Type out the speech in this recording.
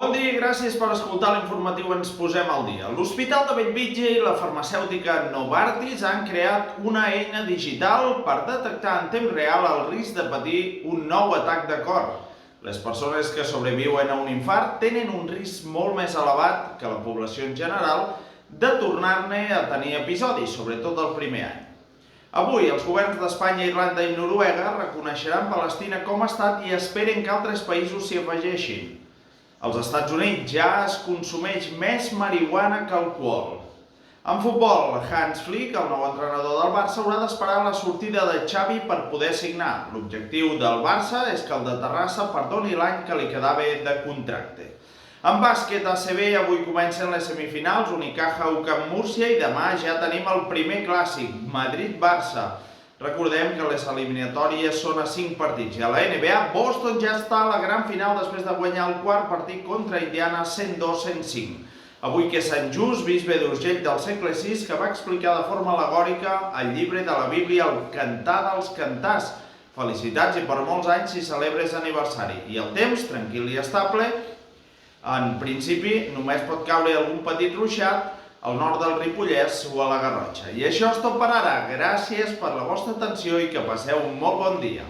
Bon dia i gràcies per escoltar l'informatiu Ens Posem al Dia. L'Hospital de Bellvitge i la farmacèutica Novartis han creat una eina digital per detectar en temps real el risc de patir un nou atac de cor. Les persones que sobreviuen a un infart tenen un risc molt més elevat que la població en general de tornar-ne a tenir episodis, sobretot el primer any. Avui, els governs d'Espanya, Irlanda i Noruega reconeixeran Palestina com a estat i esperen que altres països s'hi afegeixin. Als Estats Units ja es consumeix més marihuana que alcohol. En futbol, Hans Flick, el nou entrenador del Barça, haurà d'esperar la sortida de Xavi per poder signar. L'objectiu del Barça és que el de Terrassa perdoni l'any que li quedava de contracte. En bàsquet ACB avui comencen les semifinals, Unicaja UCAM Múrcia i demà ja tenim el primer clàssic, Madrid-Barça. Recordem que les eliminatòries són a 5 partits i a la NBA Boston ja està a la gran final després de guanyar el quart partit contra Indiana 102-105. Avui que és Sant Just, bisbe d'Urgell del segle VI, que va explicar de forma al·legòrica el llibre de la Bíblia, el Cantar dels Cantars. Felicitats i per molts anys si celebres aniversari. I el temps, tranquil i estable, en principi només pot caure algun petit ruixat al nord del Ripollès o a la Garrotxa. I això és tot per ara. Gràcies per la vostra atenció i que passeu un molt bon dia.